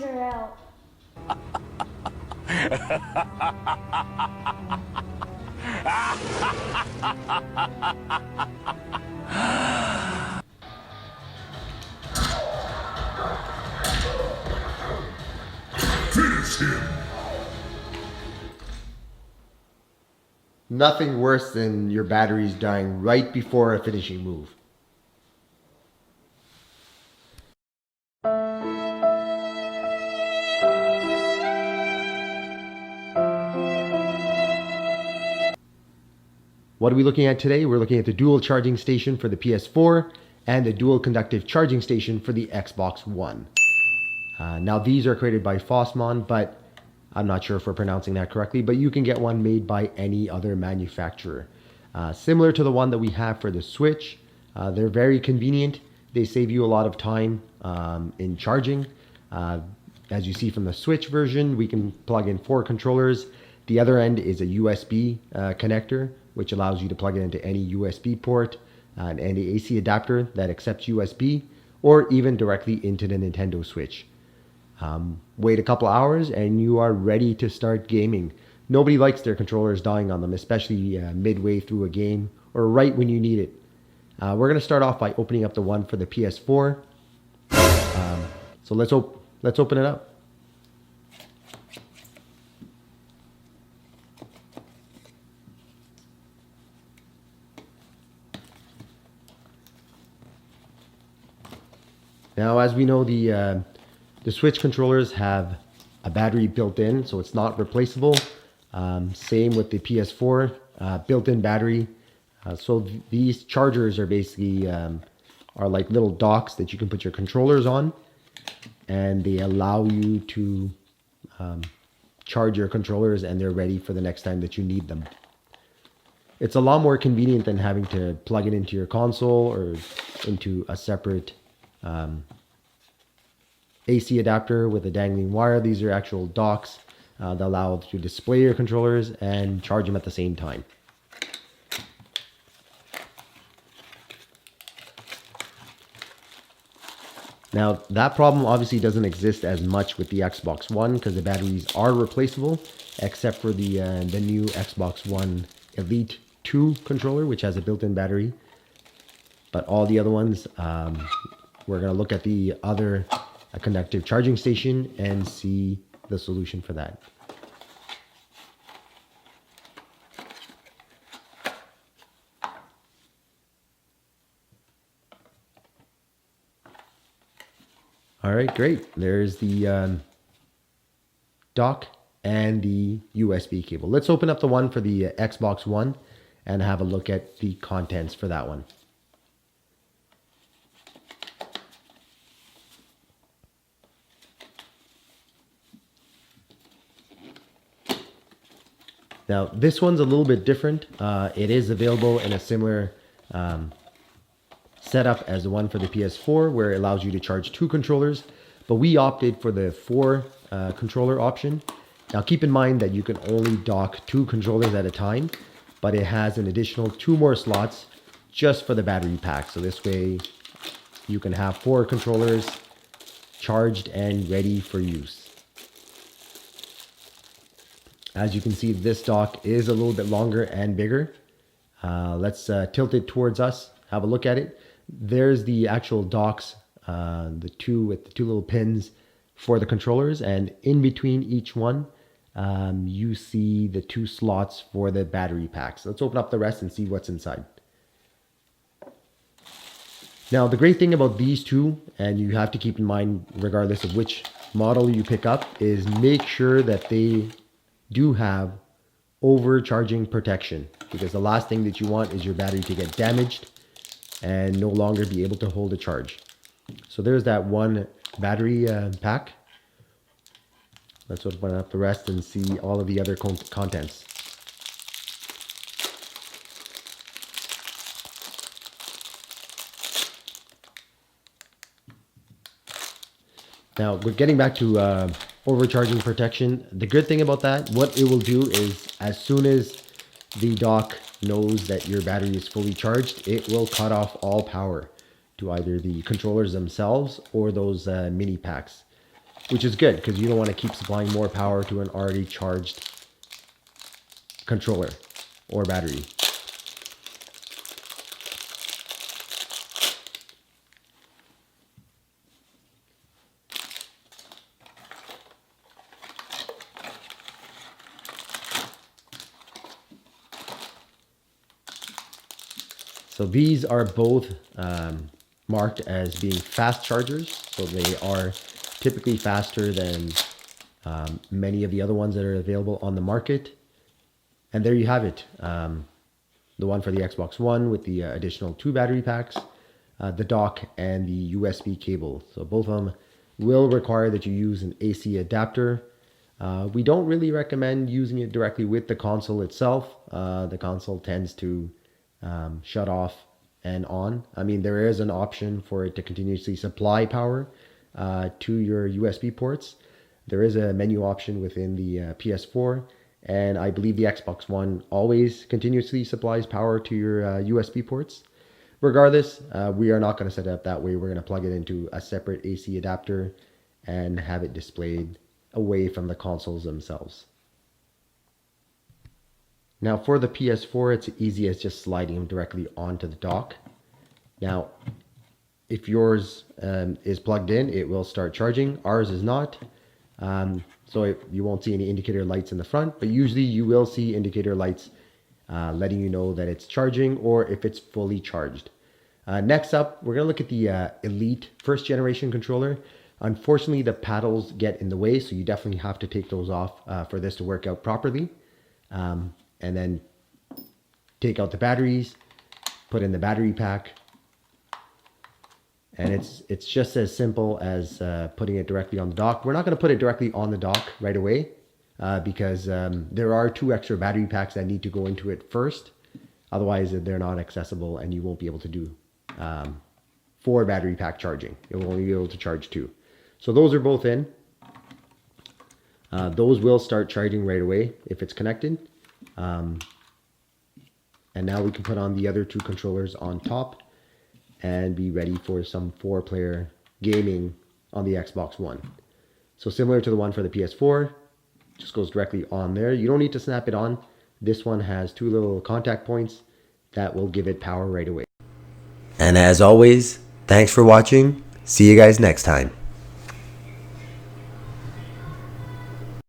are out. Finish him! Nothing worse than your batteries dying right before a finishing move. What are we looking at today? We're looking at the dual charging station for the PS4 and the dual conductive charging station for the Xbox One. Now these are created by Fosmon, but I'm not sure if we're pronouncing that correctly, but you can get one made by any other manufacturer. Similar to the one that we have for the Switch, they're very convenient. They save you a lot of time in charging. As you see from the Switch version, we can plug in 4 controllers. The other end is a USB connector, which allows you to plug it into any USB port and any AC adapter that accepts USB, or even directly into the Nintendo Switch. Wait a couple hours and you are ready to start gaming. Nobody likes their controllers dying on them, especially midway through a game or right when you need it. We're going to start off by opening up the one for the PS4. So let's open it up. Now, as we know, the Switch controllers have a battery built in, so it's not replaceable. Same with the PS4, built-in battery. So these chargers are basically are like little docks that you can put your controllers on, and they allow you to charge your controllers, and they're ready for the next time that you need them. It's a lot more convenient than having to plug it into your console or into a separate AC adapter with a dangling wire. These are actual docks that allow you to display your controllers and charge them at the same time. Now, that problem obviously doesn't exist as much with the Xbox One because the batteries are replaceable, except for the new Xbox One Elite 2 controller, which has a built-in battery. But all the other ones, we're going to look at the other conductive charging station and see the solution for that. All right, great. There's the dock and the USB cable. Let's open up the one for the Xbox One and have a look at the contents for that one. Now, this one's a little bit different. It is available in a similar setup as the one for the PS4, where it allows you to charge 2 controllers, but we opted for the 4 controller option. Now, keep in mind that you can only dock 2 controllers at a time, but it has an additional 2 more slots just for the battery pack. So this way you can have 4 controllers charged and ready for use. As you can see, this dock is a little bit longer and bigger. Let's tilt it towards us, have a look at it. There's the actual docks, the 2 with the 2 little pins for the controllers, and in between each one, you see the 2 slots for the battery packs. Let's open up the rest and see what's inside. Now, the great thing about these two, and you have to keep in mind regardless of which model you pick up, is make sure that they do have overcharging protection, because the last thing that you want is your battery to get damaged and no longer be able to hold a charge. So there's that one battery pack. Let's open up the rest and see all of the other contents. Now, we're getting back to overcharging protection. The good thing about that, what it will do is as soon as the dock knows that your battery is fully charged, it will cut off all power to either the controllers themselves or those mini packs. which is good because you don't want to keep supplying more power to an already charged controller or battery. So these are both marked as being fast chargers. So they are typically faster than many of the other ones that are available on the market. And there you have it. The one for the Xbox One with the additional 2 battery packs, the dock, and the USB cable. So both of them will require that you use an AC adapter. We don't really recommend using it directly with the console itself. The console tends to shut off and on. I mean, there is an option for it to continuously supply power to your USB ports. There is a menu option within the PS4, and I believe the Xbox One always continuously supplies power to your USB ports. Regardless, we are not going to set it up that way. We're going to plug it into a separate AC adapter and have it displayed away from the consoles themselves. Now for the PS4, it's easy as just sliding them directly onto the dock. Now, if yours is plugged in, it will start charging. Ours is not. So you won't see any indicator lights in the front, but usually you will see indicator lights letting you know that it's charging or if it's fully charged. Next up, we're going to look at the Elite first generation controller. Unfortunately, the paddles get in the way, so you definitely have to take those off for this to work out properly. And then take out the batteries, put in the battery pack. And it's just as simple as putting it directly on the dock. We're not going to put it directly on the dock right away because there are 2 extra battery packs that need to go into it first. Otherwise, they're not accessible and you won't be able to do 4 battery pack charging. You'll only be able to charge 2. So those are both in. Those will start charging right away if it's connected. And now we can put on the other 2 controllers on top and be ready for some 4-player gaming on the Xbox One. So similar to the one for the PS4, just goes directly on there. You don't need to snap it on. This one has 2 little contact points that will give it power right away. And as always, thanks for watching. See you guys next time.